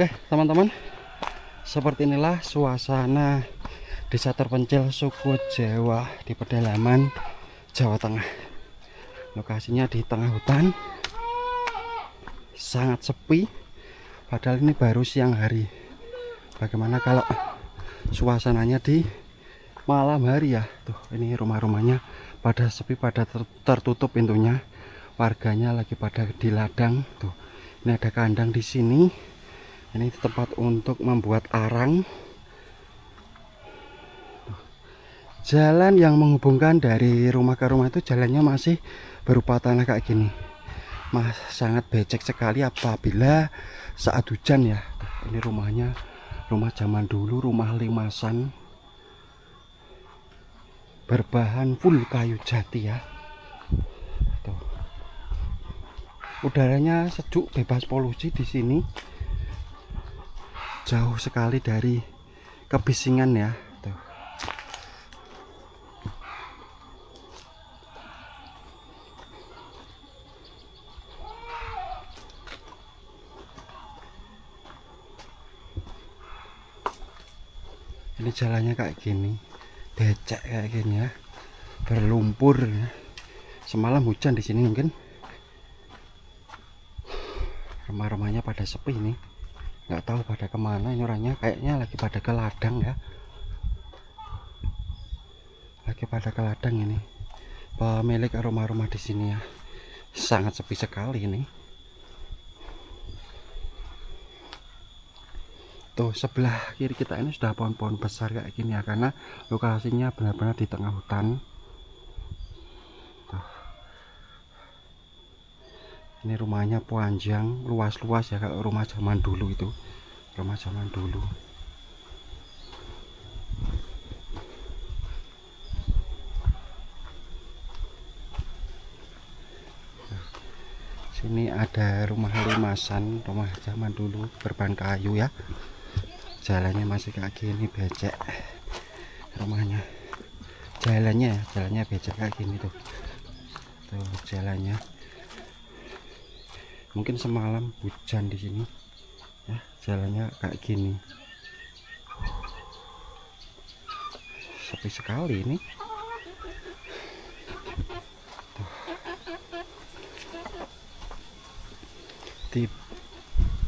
Oke teman-teman, seperti inilah suasana desa terpencil suku Jawa di pedalaman Jawa Tengah. Lokasinya di tengah hutan, sangat sepi, padahal ini baru siang hari. Bagaimana kalau suasananya di malam hari ya? Tuh, ini rumah-rumahnya pada sepi, pada tertutup pintunya. Warganya lagi pada di ladang. Tuh, ini ada kandang di sini. Ini tempat untuk membuat arang. Jalan yang menghubungkan dari rumah ke rumah itu jalannya masih berupa tanah kayak gini. Sangat becek sekali apabila saat hujan ya. Ini rumahnya rumah zaman dulu, rumah limasan, berbahan full kayu jati ya. Tuh. Udaranya sejuk, bebas polusi di sini. Jauh sekali dari kebisingan ya. Tuh. Ini jalannya kayak gini, becek kayak gini ya, berlumpur ya. Semalam hujan di sini mungkin. Rumah-rumahnya pada sepi nih. Nggak tahu pada kemana ini orangnya, kayaknya lagi pada ke ladang ya, lagi pada ke ladang ini pemilik rumah-rumah di sini ya. Sangat sepi sekali ini. Tuh sebelah kiri kita ini sudah pohon-pohon besar kayak gini ya, karena lokasinya benar-benar di tengah hutan. Tuh. Ini rumahnya panjang, luas-luas ya, kalau rumah zaman dulu itu. Rumah zaman dulu. Sini ada rumah limasan, rumah zaman dulu berbahan kayu ya. Jalannya masih kayak gini, becek rumahnya. Jalannya becek kayak gini tuh. Tuh jalannya. Mungkin semalam hujan di sini ya, jalannya kayak gini. Sepi sekali ini. Tuh. Di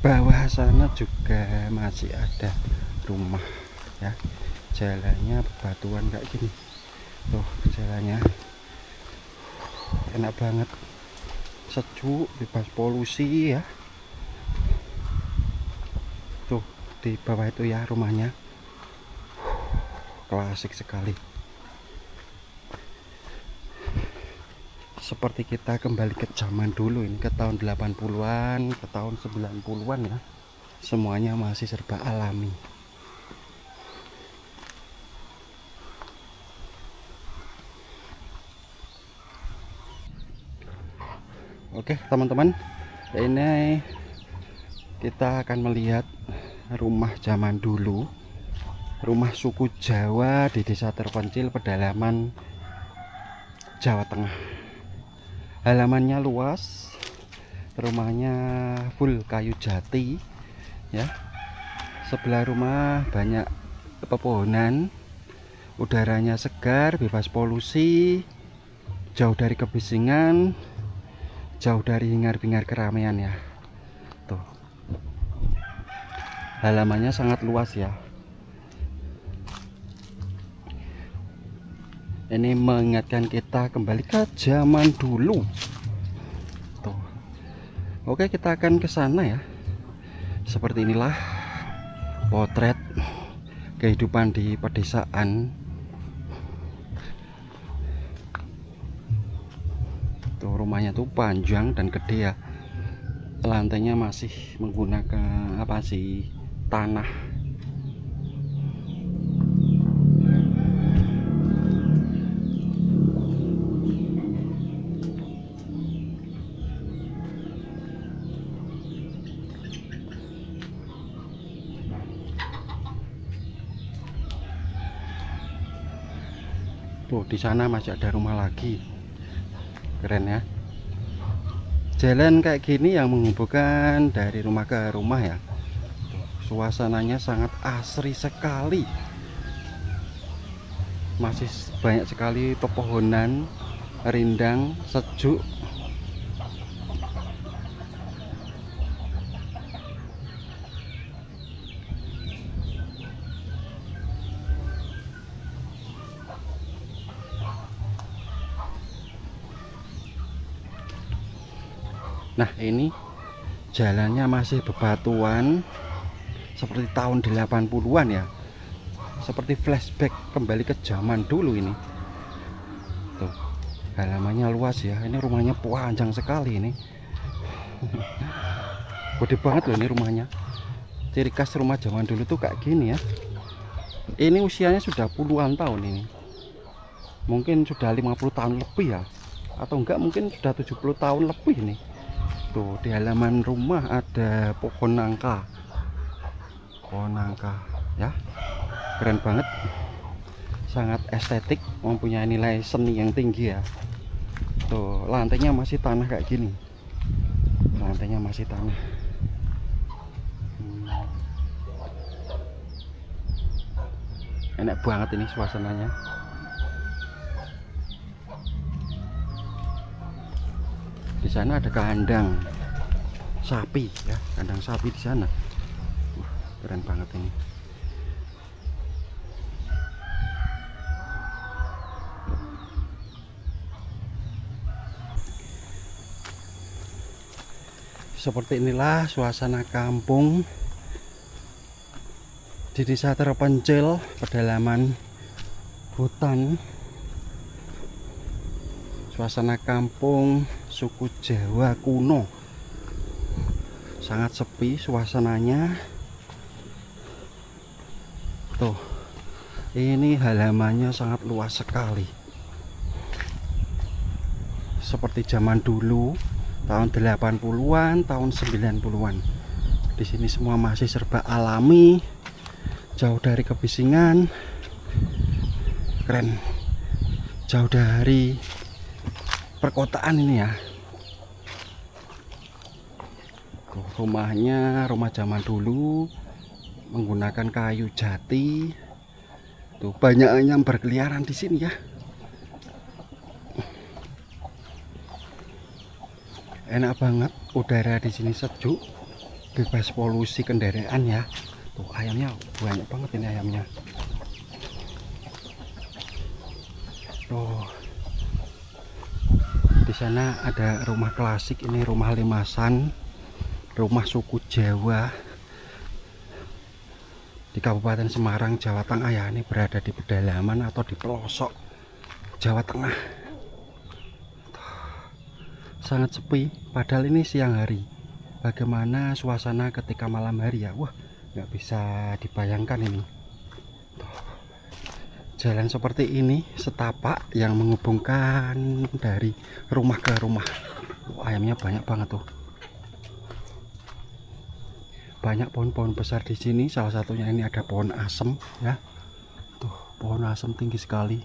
bawah sana juga masih ada rumah ya. Jalannya bebatuan kayak gini. Tuh jalannya enak banget, sejuk, bebas polusi ya. Tuh di bawah itu ya rumahnya, klasik sekali. Seperti kita kembali ke zaman dulu ini, ke tahun 80-an, ke tahun 90-an ya. Semuanya masih serba alami. Oke teman-teman, ini kita akan melihat rumah zaman dulu, rumah suku Jawa di desa terpencil pedalaman Jawa Tengah. Halamannya luas, rumahnya full kayu jati ya. Sebelah rumah banyak pepohonan, udaranya segar, bebas polusi, jauh dari kebisingan, jauh dari hingar-bingar keramaian ya. Tuh. Halamannya sangat luas ya. Ini mengingatkan kita kembali ke zaman dulu. Tuh. Oke, kita akan ke sana ya. Seperti inilah potret kehidupan di pedesaan. Tuh rumahnya tuh panjang dan gede ya. Lantainya masih menggunakan apa sih, tanah. Tuh di sana masih ada rumah lagi, keren ya. Jalan kayak gini yang menghubungkan dari rumah ke rumah ya. Tuh. suasananya sangat asri sekali. Masih banyak sekali pepohonan, rindang, sejuk. Nah, ini jalannya masih bebatuan seperti tahun 80-an ya. Seperti flashback kembali ke zaman dulu ini. Tuh, halamannya luas ya. Ini rumahnya panjang sekali ini. Gede banget loh ini rumahnya. Ciri khas rumah zaman dulu tuh kayak gini ya. Ini usianya sudah puluhan tahun ini. Mungkin sudah 50 tahun lebih ya. Atau enggak mungkin sudah 70 tahun lebih nih. Tuh, di halaman rumah ada pohon nangka. Pohon nangka ya. Keren banget. Sangat estetik, mempunyai nilai seni yang tinggi ya. Tuh, lantainya masih tanah kayak gini. Lantainya masih tanah. Enak banget ini suasananya. Di sana ada kandang sapi ya, kandang sapi di sana. Keren banget ini. Seperti inilah suasana kampung di desa terpencil pedalaman hutan. Suasana kampung suku Jawa kuno, sangat sepi suasananya. Tuh, ini halamannya sangat luas sekali, seperti zaman dulu tahun 80-an, tahun 90-an. Di sini semua masih serba alami, jauh dari kebisingan. Keren, jauh dari perkotaan ini ya. Rumahnya rumah zaman dulu menggunakan kayu jati. Tuh, banyak yang berkeliaran di sini ya. Enak banget, udara di sini sejuk, bebas polusi kendaraan ya. Tuh, ayamnya banyak banget ini ayamnya. Tuh, di sana ada rumah klasik, ini rumah limasan, rumah suku Jawa di Kabupaten Semarang, Jawa Tengah ya. Ini berada di pedalaman atau di pelosok Jawa Tengah. Sangat sepi, padahal ini siang hari. Bagaimana suasana ketika malam hari ya? Wah, nggak bisa dibayangkan ini. Jalan seperti ini, setapak yang menghubungkan dari rumah ke rumah. Ayamnya banyak banget tuh. Banyak pohon-pohon besar di sini. Salah satunya ini ada pohon asem ya. Tuh, pohon asem tinggi sekali.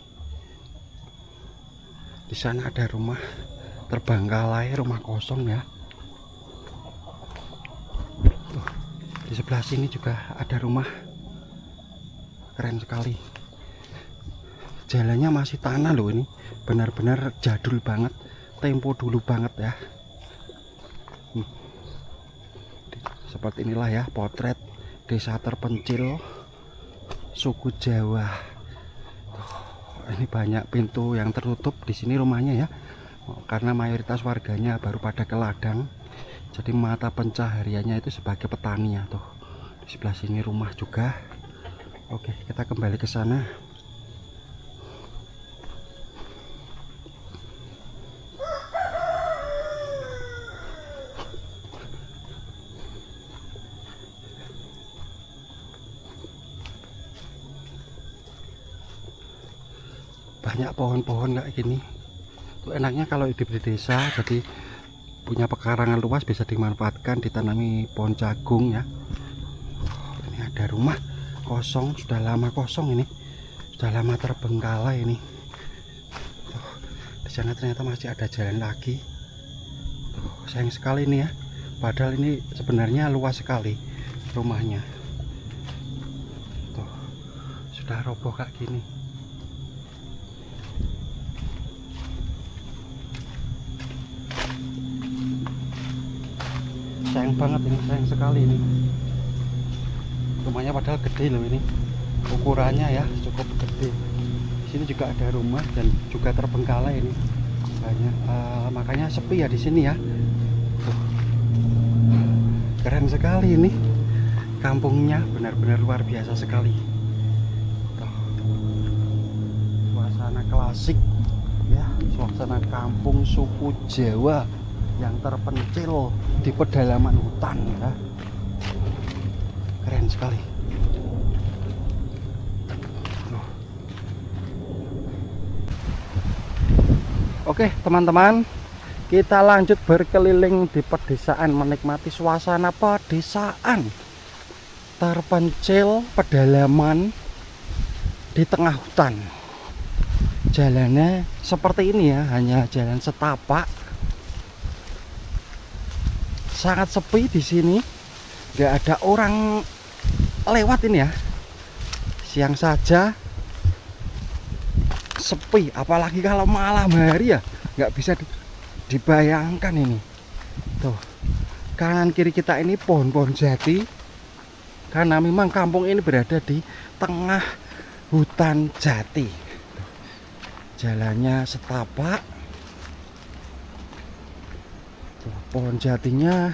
Di sana ada rumah terbengkalai, rumah kosong ya. Tuh, di sebelah sini juga ada rumah. Keren sekali. Jalannya masih tanah loh ini, benar-benar jadul banget, tempo dulu banget ya. Seperti inilah ya potret desa terpencil suku Jawa. Ini banyak pintu yang tertutup di sini rumahnya ya, karena mayoritas warganya baru pada ke ladang. Jadi mata pencahariannya itu sebagai petani ya. Tuh, di sebelah sini rumah juga. Oke, kita kembali ke sana. Banyak pohon-pohon kayak gini. Tuh, enaknya kalau hidup di desa, jadi punya pekarangan luas, bisa dimanfaatkan ditanami pohon jagung ya. Ini ada rumah kosong, sudah lama kosong ini, sudah lama terbengkalai ini. Tuh, di sana ternyata masih ada jalan lagi. Tuh, sayang sekali ini ya, padahal ini sebenarnya luas sekali rumahnya. sudah roboh kayak gini. Sayang banget ini, sayang sekali ini. Rumahnya padahal gede loh ini, ukurannya ya cukup gede. Di sini juga ada rumah dan juga terbengkalai ini banyak, makanya sepi ya di sini ya. Tuh. Keren sekali ini, kampungnya benar-benar luar biasa sekali. Tuh. Suasana klasik ya, suasana kampung suku Jawa yang terpencil di pedalaman hutan ya. Keren sekali. Oke teman-teman, kita lanjut berkeliling di pedesaan, menikmati suasana pedesaan terpencil pedalaman di tengah hutan. Jalannya seperti ini ya, hanya jalan setapak. Sangat sepi di sini, nggak ada orang lewat ini ya. Siang saja sepi, apalagi kalau malam hari ya nggak bisa dibayangkan ini. Tuh, kanan kiri kita ini pohon-pohon jati, karena memang kampung ini berada di tengah hutan jati. Tuh, jalannya setapak. Tuh, pohon jatinya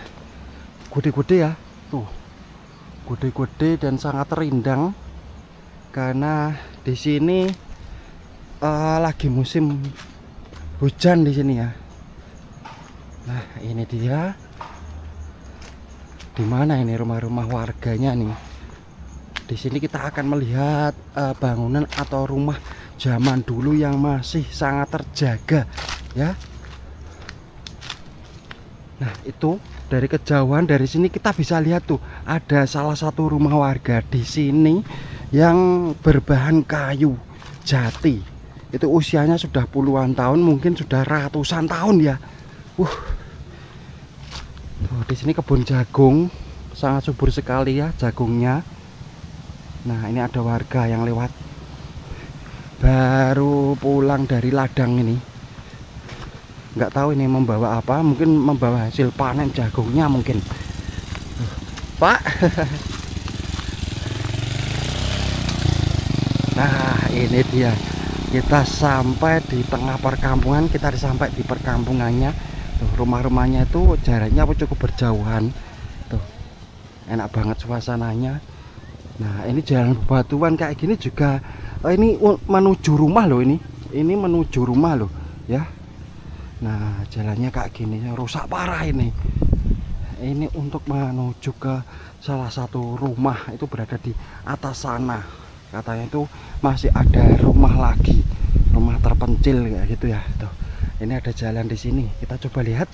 gede-gede ya, tuh gede-gede dan sangat rindang karena di sini lagi musim hujan di sini ya. Nah ini dia, di mana ini rumah-rumah warganya nih. Di sini kita akan melihat bangunan atau rumah zaman dulu yang masih sangat terjaga ya. Nah itu dari kejauhan dari sini kita bisa lihat tuh ada salah satu rumah warga di sini yang berbahan kayu jati. Itu usianya sudah puluhan tahun, mungkin sudah ratusan tahun ya. Tuh, di sini kebun jagung sangat subur sekali ya jagungnya. Nah ini ada warga yang lewat, baru pulang dari ladang ini. Nggak tahu ini membawa apa, mungkin membawa hasil panen jagungnya mungkin. Pak. Nah ini dia, kita sampai di tengah perkampungan, kita sampai di perkampungannya. Tuh, rumah-rumahnya itu jaraknya cukup berjauhan. Tuh, enak banget suasananya. Nah ini jalan bebatuan kayak gini juga, ini menuju rumah loh ini menuju rumah loh ya. Nah jalannya kayak gini rusak parah ini untuk menuju ke salah satu rumah, itu berada di atas sana. Katanya itu masih ada rumah lagi, rumah terpencil kayak gitu ya. Tuh, ini ada jalan di sini, kita coba lihat.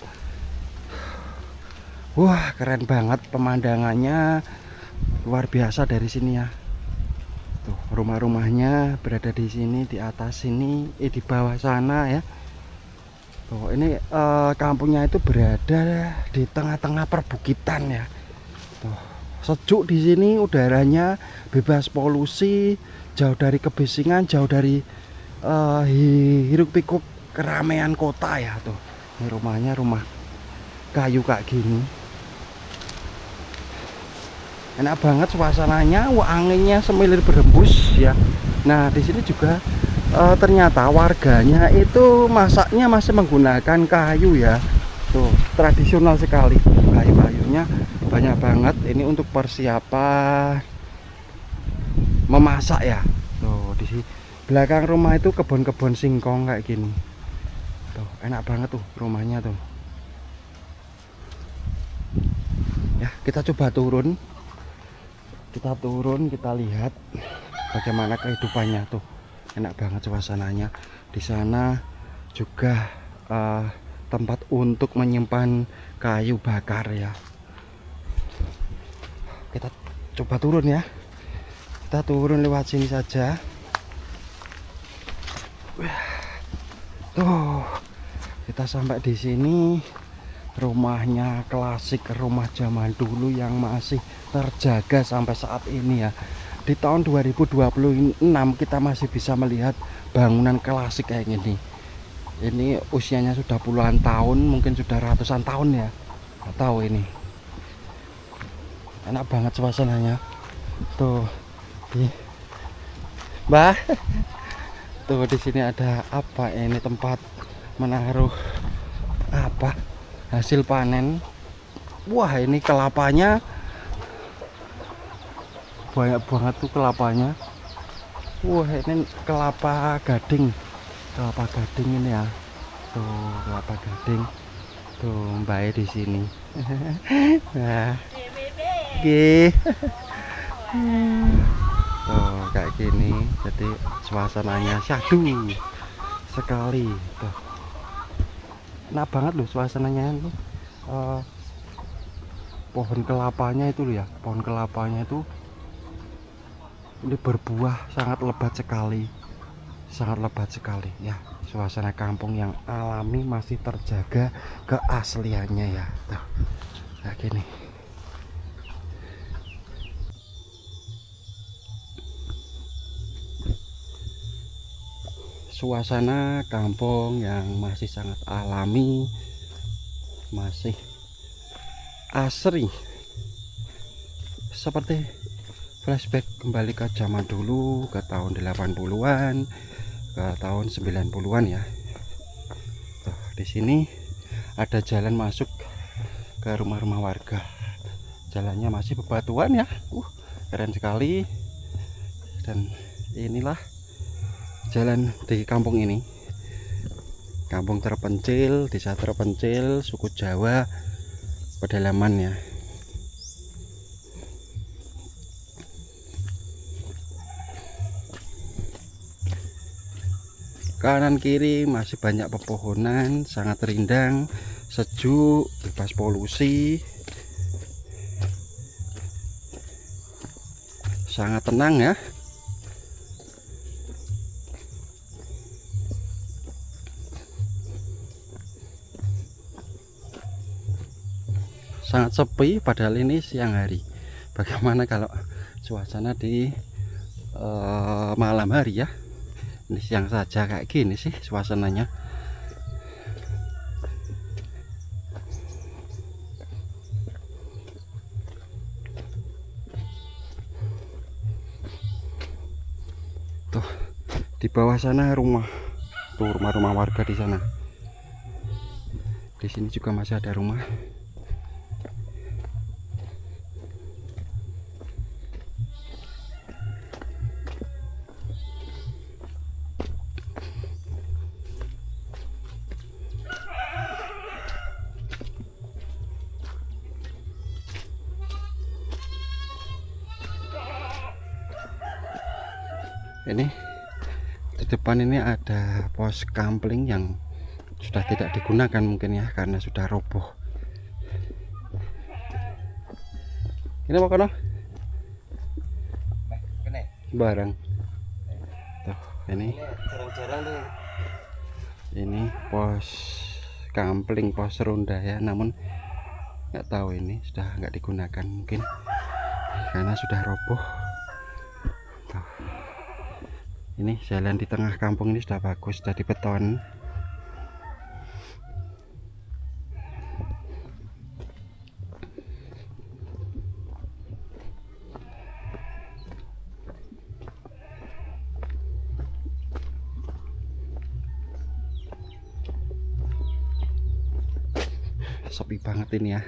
Wah keren banget pemandangannya, luar biasa dari sini ya. Tuh rumah-rumahnya berada di sini, di atas sini, di bawah sana ya. Tuh ini kampungnya itu berada di tengah-tengah perbukitan ya. Tuh, sejuk di sini, udaranya bebas polusi, jauh dari kebisingan, jauh dari hiruk pikuk keramaian kota ya. Tuh ini rumahnya, rumah kayu kayak gini, enak banget suasananya. Anginnya semilir berembus ya. Nah di sini juga ternyata warganya itu masaknya masih menggunakan kayu ya. Tuh tradisional sekali, kayu-kayunya banyak banget. Ini untuk persiapan memasak ya. Tuh di belakang rumah itu kebun-kebun singkong kayak gini. Tuh enak banget tuh rumahnya tuh ya. Kita coba turun, kita lihat bagaimana kehidupannya. Tuh enak banget suasananya. Di sana juga tempat untuk menyimpan kayu bakar ya. Kita coba turun ya, kita turun lewat sini saja. Tuh kita sampai di sini. Rumahnya klasik, rumah zaman dulu yang masih terjaga sampai saat ini ya. di tahun 2026 kita masih bisa melihat bangunan klasik kayak gini. Ini usianya sudah puluhan tahun, mungkin sudah ratusan tahun ya. Nggak tahu ini. Enak banget suasananya. Tuh, Mbah. Tuh di sini ada apa? Ini tempat menaruh apa? Hasil panen. Wah, ini kelapanya. Banyak banget tuh kelapanya. Wah, ini kelapa gading. Kelapa gading ini ya. Tuh, kelapa gading. Tuh, Mbak di sini. Nah, oke. Tuh, kayak gini. Jadi suasananya syahdu sekali. Tuh. Enak banget loh suasananya itu. Pohon kelapanya itu loh ya. Pohon kelapanya itu ini berbuah sangat lebat sekali, sangat lebat sekali ya. Suasana kampung yang alami masih terjaga keasliannya ya. Tuh, kayak gini. Suasana kampung yang masih sangat alami, masih asri, seperti flashback kembali ke zaman dulu, ke tahun 80-an, ke tahun 90-an ya. Tuh, di sini ada jalan masuk ke rumah-rumah warga. Jalannya masih bebatuan ya. Keren sekali. Dan inilah jalan di kampung ini. Kampung terpencil, desa terpencil, suku Jawa pedalaman ya. Kanan kiri masih banyak pepohonan, sangat rindang, sejuk, bebas polusi, sangat tenang ya. Sangat sepi padahal ini siang hari. Bagaimana kalau suasana di malam hari ya? Ini siang saja kayak gini sih suasananya. Tuh, di bawah sana rumah. Tuh rumah-rumah warga di sana. Di sini juga masih ada rumah. Ini di depan ini ada pos kampling yang sudah tidak digunakan mungkin ya, karena sudah roboh. Ini mau kono barang tuh. Ini pos kampling, pos ronda ya, namun nggak tahu ini sudah nggak digunakan mungkin karena sudah roboh. Tuh. Ini jalan di tengah kampung ini sudah bagus, sudah dibeton. Sepi banget ini ya.